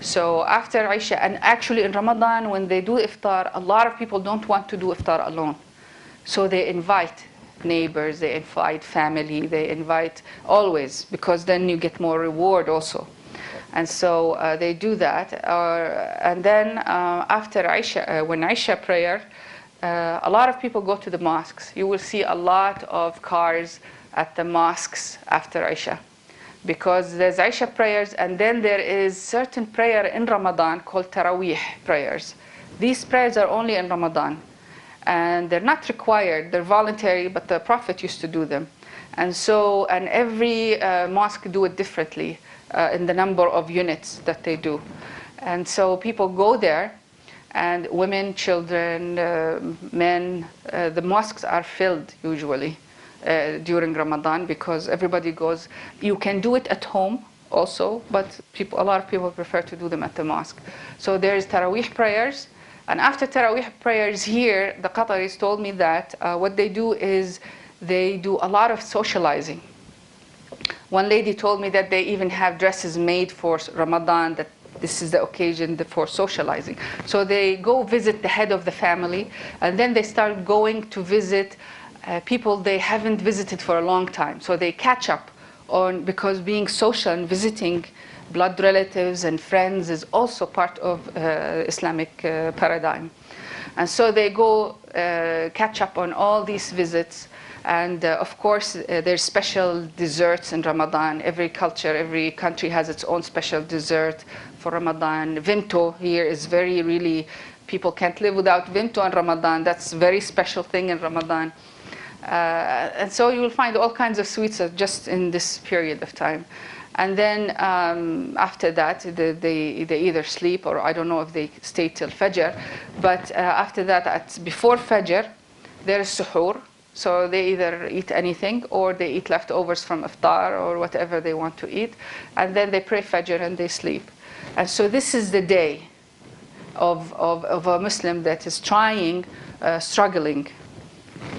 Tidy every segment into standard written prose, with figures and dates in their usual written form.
So after Isha, and actually in Ramadan, when they do iftar, a lot of people don't want to do iftar alone. So they invite neighbors, they invite family, they invite always, because then you get more reward also. And so they do that. And then after Isha, when Isha prayer, a lot of people go to the mosques. You will see a lot of cars at the mosques after Isha, because there's Isha prayers, and then there is certain prayer in Ramadan called Taraweeh prayers. These prayers are only in Ramadan, and they're not required, they're voluntary, but the Prophet used to do them. And so, and every mosque do it differently in the number of units that they do. And so people go there, and women, children, men, the mosques are filled usually during Ramadan, because everybody goes. You can do it at home also, but a lot of people prefer to do them at the mosque. So there's Taraweeh prayers, and after Taraweeh prayers here, the Qataris told me that what they do is they do a lot of socializing. One lady told me that they even have dresses made for Ramadan, that this is the occasion for socializing. So they go visit the head of the family, and then they start going to visit people they haven't visited for a long time. So they catch up on, because being social and visiting blood relatives and friends is also part of Islamic paradigm. And so they go catch up on all these visits. And of course, there's special desserts in Ramadan. Every culture, every country has its own special dessert for Ramadan. Vimto here is very, really, people can't live without Vimto in Ramadan. That's a very special thing in Ramadan. And so you will find all kinds of sweets just in this period of time. And then after that, they either sleep, or I don't know if they stay till Fajr. But after that, before Fajr, there's suhoor. So they either eat anything, or they eat leftovers from iftar, or whatever they want to eat. And then they pray Fajr and they sleep. And so this is the day of a Muslim that is trying, struggling,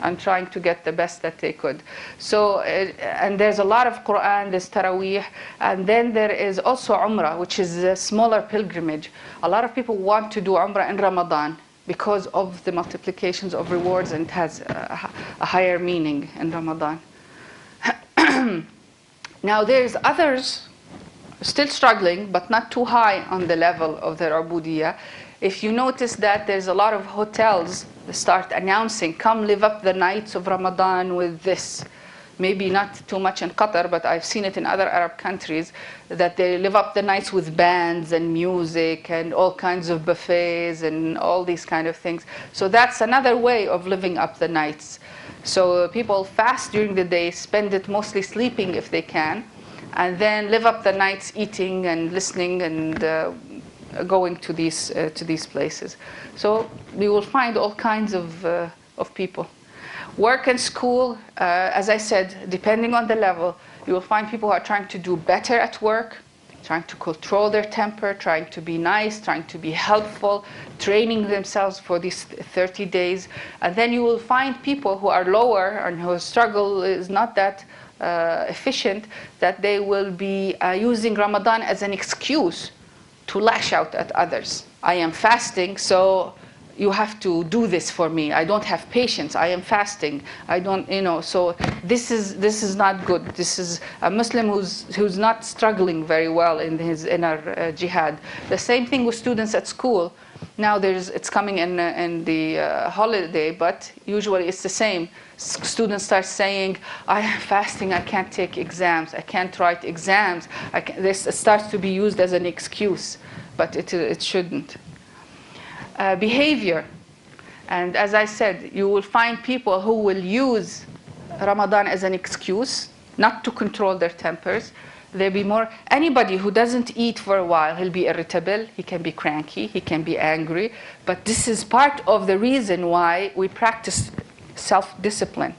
and trying to get the best that they could. So, and there's a lot of Quran, there's Taraweeh, and then there is also Umrah, which is a smaller pilgrimage. A lot of people want to do Umrah in Ramadan because of the multiplications of rewards, and it has a higher meaning in Ramadan. Now there's others still struggling, but not too high on the level of their ubudiyah. If you notice that there's a lot of hotels that start announcing, come live up the nights of Ramadan with this. Maybe not too much in Qatar, but I've seen it in other Arab countries, that they live up the nights with bands and music and all kinds of buffets and all these kind of things. So that's another way of living up the nights. So people fast during the day, spend it mostly sleeping if they can, and then live up the nights eating and listening and going to these places. So we will find all kinds of people. Work and school, as I said, depending on the level, you will find people who are trying to do better at work, trying to control their temper, trying to be nice, trying to be helpful, training themselves for these 30 days. And then you will find people who are lower and whose struggle is not that efficient, that they will be using Ramadan as an excuse to lash out at others. I am fasting, so you have to do this for me. I don't have patience. I am fasting. I don't, so this is not good. This is a Muslim who's not struggling very well in his inner jihad. The same thing with students at school. Now it's coming in the holiday, but usually it's the same. Students start saying, I am fasting, I can't take exams, I can't write exams. This starts to be used as an excuse, but it shouldn't. Behavior. And as I said, you will find people who will use Ramadan as an excuse not to control their tempers. There'll be more, anybody who doesn't eat for a while, he'll be irritable, he can be cranky, he can be angry. But this is part of the reason why we practice self-discipline.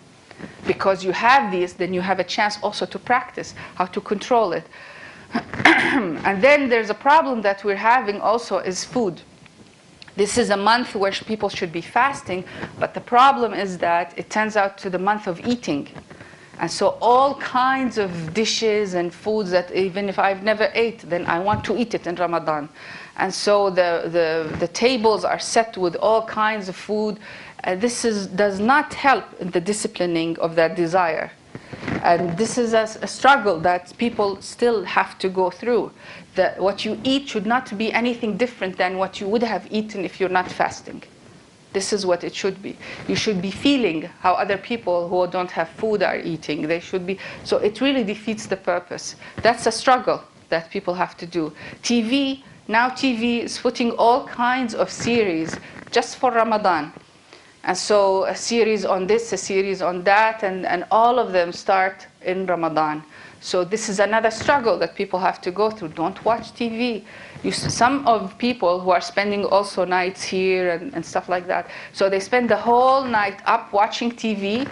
Because you have these, then you have a chance also to practice how to control it. And then there's a problem that we're having also is food. This is a month where people should be fasting, but the problem is that it turns out to the month of eating. And so all kinds of dishes and foods that even if I've never ate, then I want to eat it in Ramadan. And so the tables are set with all kinds of food. This does not help in the disciplining of that desire. And this is a struggle that people still have to go through. That what you eat should not be anything different than what you would have eaten if you're not fasting. This is what it should be. You should be feeling how other people who don't have food are eating. They should be. So it really defeats the purpose. That's a struggle that people have to do. Now TV is putting all kinds of series just for Ramadan. And so a series on this, a series on that, and all of them start in Ramadan. So this is another struggle that people have to go through. Don't watch TV. Some of people who are spending also nights here and stuff like that, so they spend the whole night up watching TV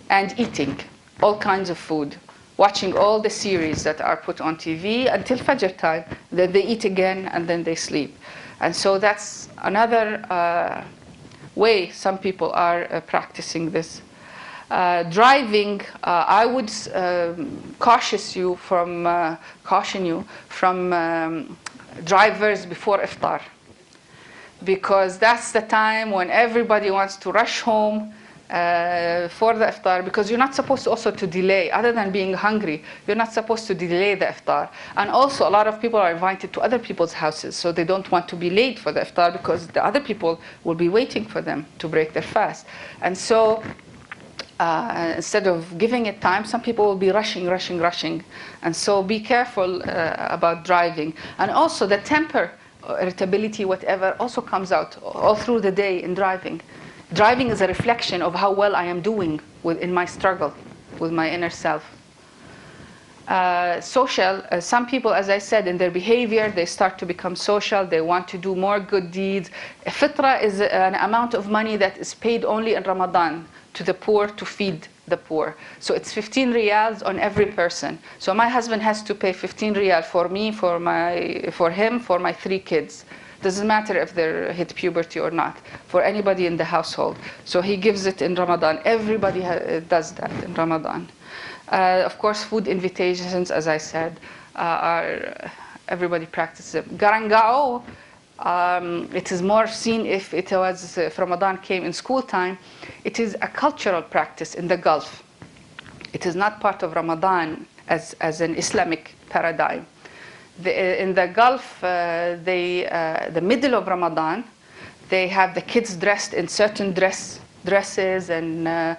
and eating all kinds of food, watching all the series that are put on TV until Fajr time. Then they eat again and then they sleep. And so that's another way some people are practicing this. Driving, I would caution you from drivers before iftar, because that's the time when everybody wants to rush home for the iftar, because you're not supposed to also to delay. Other than being hungry, you're not supposed to delay the iftar. And also a lot of people are invited to other people's houses, so they don't want to be late for the iftar because the other people will be waiting for them to break their fast. And so instead of giving it time, some people will be rushing. And so be careful about driving. And also the temper, irritability, whatever, also comes out all through the day in driving. Driving is a reflection of how well I am doing in my struggle with my inner self. Social, some people, as I said, in their behavior, they start to become social. They want to do more good deeds. Fitra is an amount of money that is paid only in Ramadan to the poor, to feed the poor. So it's 15 riyals on every person. So my husband has to pay 15 riyal for me, for him, for my 3 kids. Doesn't matter if they hit puberty or not, for anybody in the household. So he gives it in Ramadan. Everybody does that in Ramadan. Of course, food invitations, as I said, everybody practices them. Garangao, it is more seen if Ramadan came in school time. It is a cultural practice in the Gulf. It is not part of Ramadan as an Islamic paradigm. In the Gulf, the middle of Ramadan, they have the kids dressed in certain dresses, and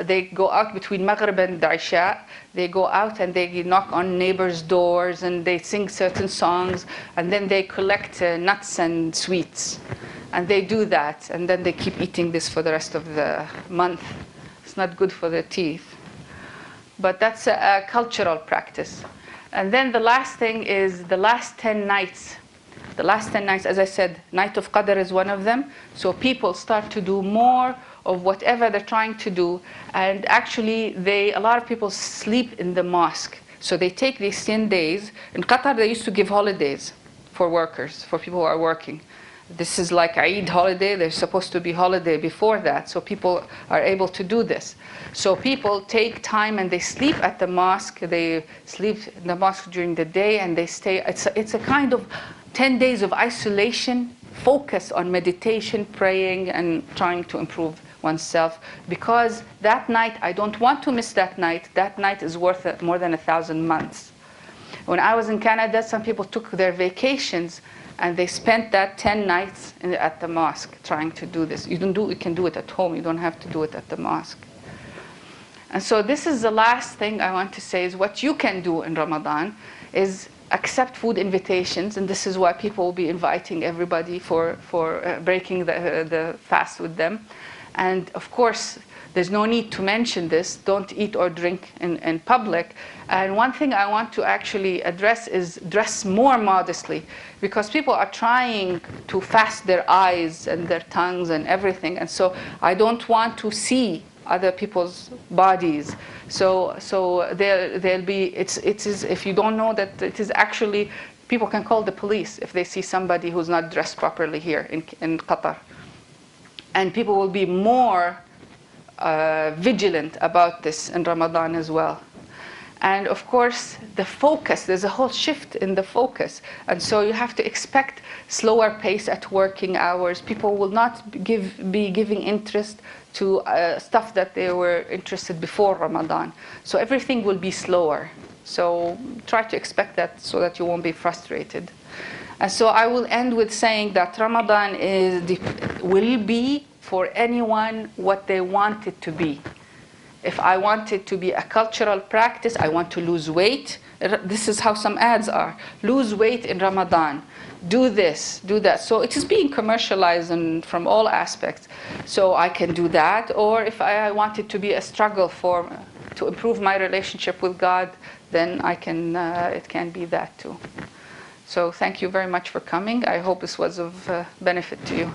they go out between Maghrib and Isha. They go out and they knock on neighbors' doors and they sing certain songs, and then they collect nuts and sweets. And they do that, and then they keep eating this for the rest of the month. It's not good for the teeth. But that's a cultural practice. And then the last thing is the last 10 nights. The last 10 nights, as I said, Night of Qadr is one of them. So people start to do more of whatever they're trying to do. And actually, a lot of people sleep in the mosque. So they take these 10 days. In Qatar, they used to give holidays for workers, for people who are working. This is like Eid holiday. There's supposed to be holiday before that, so people are able to do this. So people take time and they sleep at the mosque. They sleep in the mosque during the day, and they stay. It's a kind of 10 days of isolation, focus on meditation, praying, and trying to improve oneself. Because that night, I don't want to miss that night. That night is worth more than 1,000 months. When I was in Canada, some people took their vacations and they spent that 10 nights at the mosque trying to do this. You can do it at home. You don't have to do it at the mosque. And so this is the last thing I want to say, is what you can do in Ramadan is accept food invitations. And this is why people will be inviting everybody for breaking the fast with them. And of course, there's no need to mention this. Don't eat or drink in public. And one thing I want to actually address is dress more modestly, because people are trying to fast their eyes and their tongues and everything. And so I don't want to see other people's bodies. So they'll be, it is, if you don't know that it is actually, people can call the police if they see somebody who's not dressed properly here in Qatar. And people will be more vigilant about this in Ramadan as well. And of course, the focus, there's a whole shift in the focus. And so you have to expect slower pace at working hours. People will not be giving interest to stuff that they were interested before Ramadan. So everything will be slower. So try to expect that so that you won't be frustrated. And so I will end with saying that Ramadan will be for anyone what they want it to be. If I want it to be a cultural practice, I want to lose weight. This is how some ads are. Lose weight in Ramadan. Do this, do that. So it is being commercialized and from all aspects. So I can do that. Or if I want it to be a struggle to improve my relationship with God, then it can be that too. So thank you very much for coming. I hope this was of benefit to you.